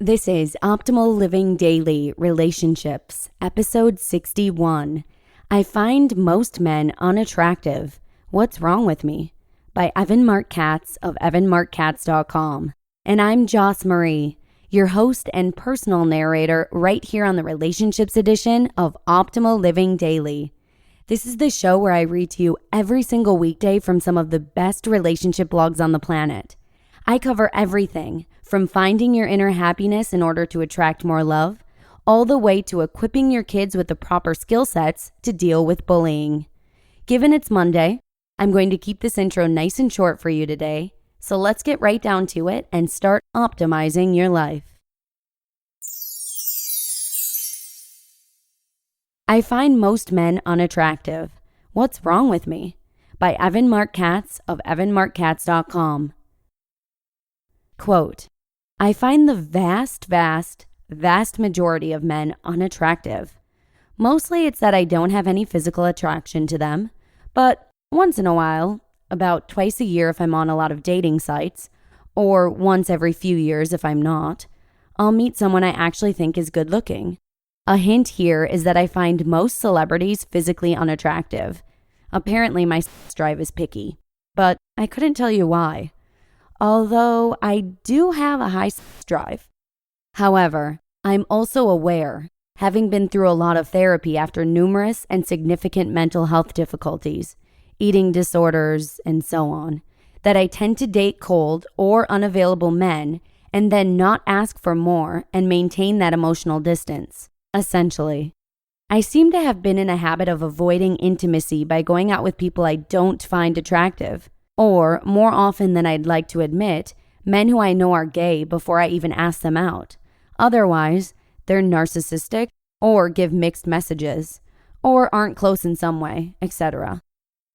This is Optimal Living Daily Relationships, episode 61. I find most men unattractive. What's wrong with me? By Evan Marc Katz of and&nbsp. And I'm Joss Marie, your host and personal narrator right here on the Relationships edition of Optimal Living Daily. This is the show where I read to you every single weekday from some of the best relationship blogs on the planet. I cover everything from finding your inner happiness in order to attract more love, all the way to equipping your kids with the proper skill sets to deal with bullying. Given it's Monday, I'm going to keep this intro nice and short for you today, so let's get right down to it and start optimizing your life. I find most men unattractive. What's wrong with me? By Evan Marc Katz of and&nbsp. Quote, I find the vast majority of men unattractive. Mostly it's that I don't have any physical attraction to them, but once in a while, about twice a year if I'm on a lot of dating sites, or once every few years if I'm not, I'll meet someone I actually think is good looking. A hint here is that I find most celebrities physically unattractive. Apparently my sex drive is picky, but I couldn't tell you why. Although I do have a high sex drive. However, I'm also aware, having been through a lot of therapy after numerous and significant mental health difficulties, eating disorders, and so on, that I tend to date cold or unavailable men and then not ask for more and maintain that emotional distance, essentially. I seem to have been in a habit of avoiding intimacy by going out with people I don't find attractive. Or, more often than I'd like to admit, men who I know are gay before I even ask them out. Otherwise, they're narcissistic, or give mixed messages, or aren't close in some way, etc.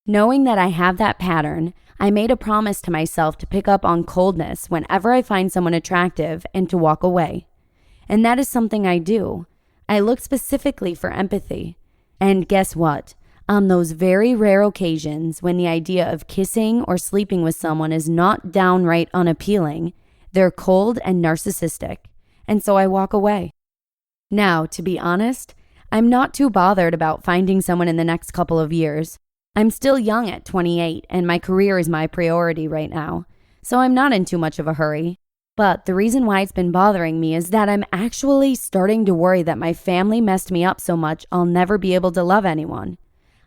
Knowing that I have that pattern, I made a promise to myself to pick up on coldness whenever I find someone attractive and to walk away. And that is something I do. I look specifically for empathy. And guess what? On those very rare occasions when the idea of kissing or sleeping with someone is not downright unappealing, they're cold and narcissistic, and so I walk away. Now, to be honest, I'm not too bothered about finding someone in the next couple of years. I'm still young at 28, and my career is my priority right now, so I'm not in too much of a hurry. But the reason why it's been bothering me is that I'm actually starting to worry that my family messed me up so much I'll never be able to love anyone.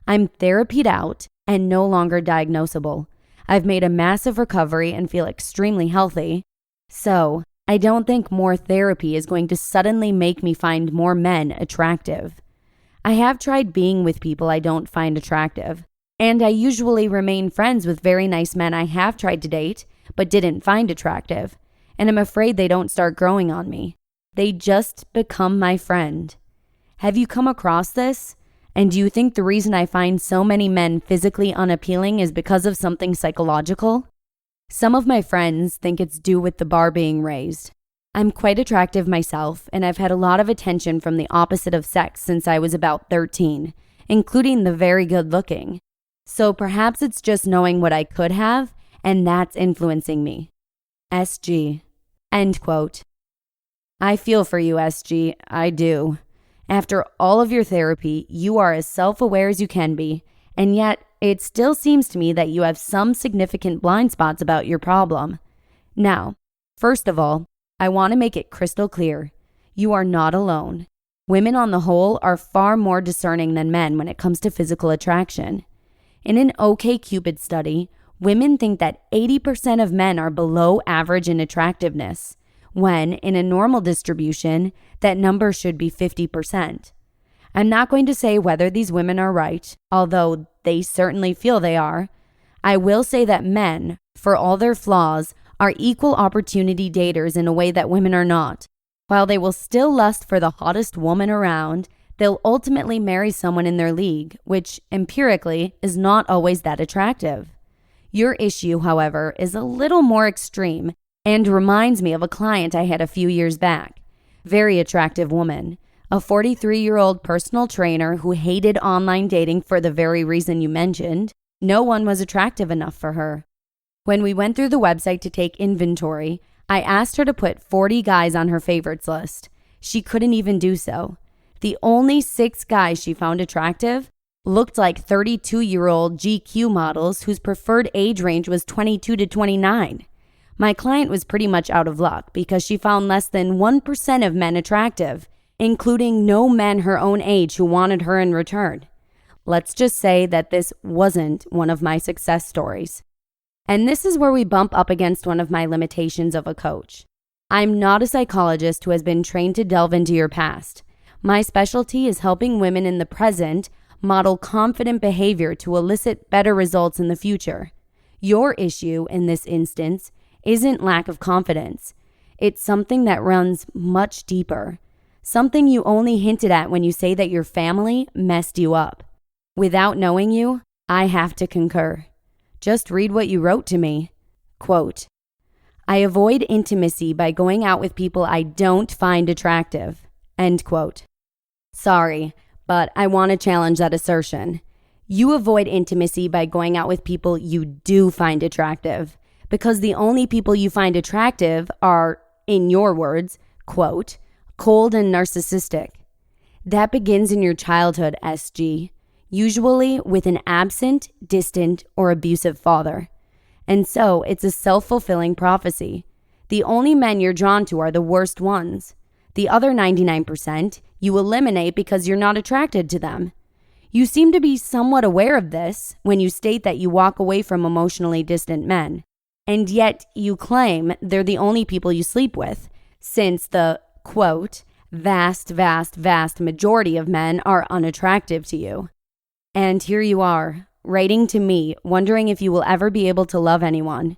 I'm therapied out and no longer diagnosable. I've made a massive recovery and feel extremely healthy. So, I don't think more therapy is going to suddenly make me find more men attractive. I have tried being with people I don't find attractive, and I usually remain friends with very nice men I have tried to date but didn't find attractive, and I'm afraid they don't start growing on me. They just become my friend. Have you come across this? And do you think the reason I find so many men physically unappealing is because of something psychological? Some of my friends think it's due with the bar being raised. I'm quite attractive myself, and I've had a lot of attention from the opposite of sex since I was about 13, including the very good looking. So perhaps it's just knowing what I could have, and that's influencing me. SG. End quote. I feel for you, SG. I do. After all of your therapy, you are as self-aware as you can be, and yet it still seems to me that you have some significant blind spots about your problem. Now, first of all, I want to make it crystal clear. You are not alone. Women on the whole are far more discerning than men when it comes to physical attraction. In an OkCupid study, women think that 80% of men are below average in attractiveness, when in a normal distribution, that number should be 50%. I'm not going to say whether these women are right, although they certainly feel they are. I will say that men, for all their flaws, are equal opportunity daters in a way that women are not. While they will still lust for the hottest woman around, they'll ultimately marry someone in their league, which empirically is not always that attractive. Your issue, however, is a little more extreme and reminds me of a client I had a few years back. Very attractive woman, a 43-year-old personal trainer who hated online dating for the very reason you mentioned. No one was attractive enough for her. When we went through the website to take inventory, I asked her to put 40 guys on her favorites list. She couldn't even do so. The only 6 guys she found attractive looked like 32-year-old GQ models whose preferred age range was 22 to 29. My client was pretty much out of luck because she found less than 1% of men attractive, including no men her own age who wanted her in return. Let's just say that this wasn't one of my success stories. And this is where we bump up against one of my limitations of a coach. I'm not a psychologist who has been trained to delve into your past. My specialty is helping women in the present model confident behavior to elicit better results in the future. Your issue in this instance isn't lack of confidence. It's something that runs much deeper. Something you only hinted at when you say that your family messed you up. Without knowing you, I have to concur. Just read what you wrote to me. Quote, I avoid intimacy by going out with people I don't find attractive. End quote. Sorry, but I want to challenge that assertion. You avoid intimacy by going out with people you do find attractive, because the only people you find attractive are, in your words, quote, cold and narcissistic. That begins in your childhood, SG, usually with an absent, distant, or abusive father. And so it's a self-fulfilling prophecy. The only men you're drawn to are the worst ones. The other 99% you eliminate because you're not attracted to them. You seem to be somewhat aware of this when you state that you walk away from emotionally distant men. And yet you claim they're the only people you sleep with, since the, quote, vast majority of men are unattractive to you. And here you are, writing to me, wondering if you will ever be able to love anyone.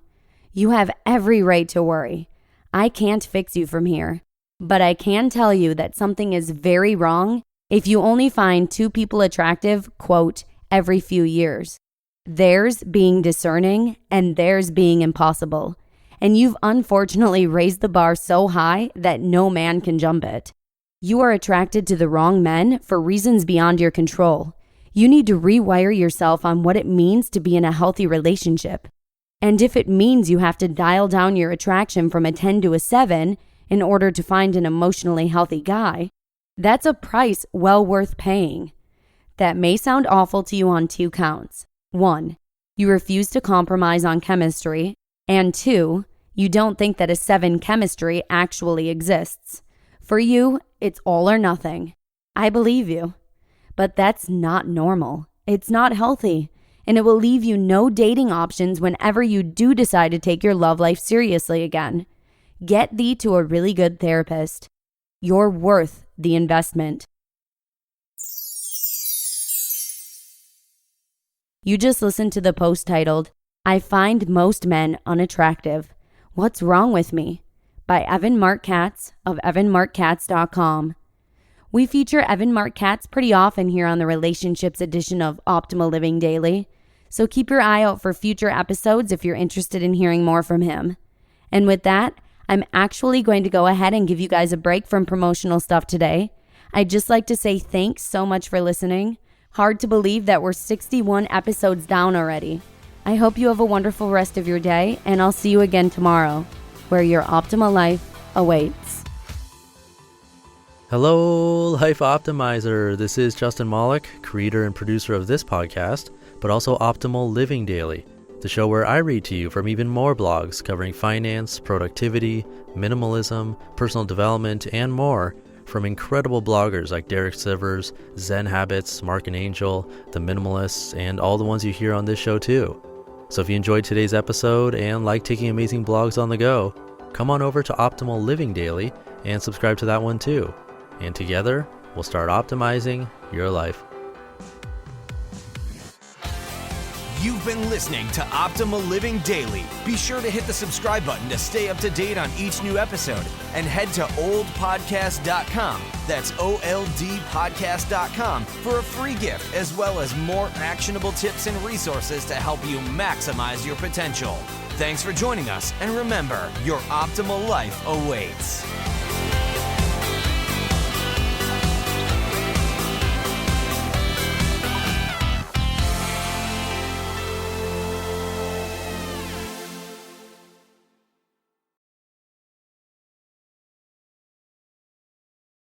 You have every right to worry. I can't fix you from here, but I can tell you that something is very wrong if you only find 2 people attractive, quote, every few years. Theirs being discerning and theirs being impossible. And you've unfortunately raised the bar so high that no man can jump it. You are attracted to the wrong men for reasons beyond your control. You need to rewire yourself on what it means to be in a healthy relationship. And if it means you have to dial down your attraction from a 10 to a 7 in order to find an emotionally healthy guy, that's a price well worth paying. That may sound awful to you on 2 counts. 1, you refuse to compromise on chemistry, and 2, you don't think that a 7 chemistry actually exists. For you, it's all or nothing. I believe you. But that's not normal. It's not healthy, and it will leave you no dating options whenever you do decide to take your love life seriously again. Get thee to a really good therapist. You're worth the investment. You just listened to the post titled, I Find Most Men Unattractive. What's Wrong With Me? By Evan Marc Katz of evanmarckatz.com. We feature Evan Marc Katz pretty often here on the Relationships edition of Optimal Living Daily, so keep your eye out for future episodes if you're interested in hearing more from him. And with that, I'm actually going to go ahead and give you guys a break from promotional stuff today. I'd just like to say thanks so much for listening. Hard to believe that we're 61 episodes down already. I hope you have a wonderful rest of your day, and I'll see you again tomorrow, where your optimal life awaits. Hello, Life Optimizer. This is Justin Malik, creator and producer of this podcast, but also Optimal Living Daily, the show where I read to you from even more blogs covering finance, productivity, minimalism, personal development, and more from incredible bloggers like Derek Sivers, Zen Habits, Mark and Angel, The Minimalists, and all the ones you hear on this show too. So if you enjoyed today's episode and like taking amazing blogs on the go, come on over to Optimal Living Daily and subscribe to that one too. And together, we'll start optimizing your life. You've been listening to Optimal Living Daily. Be sure to hit the subscribe button to stay up to date on each new episode and head to oldpodcast.com. That's OLDpodcast.com for a free gift as well as more actionable tips and resources to help you maximize your potential. Thanks for joining us, and remember, your optimal life awaits.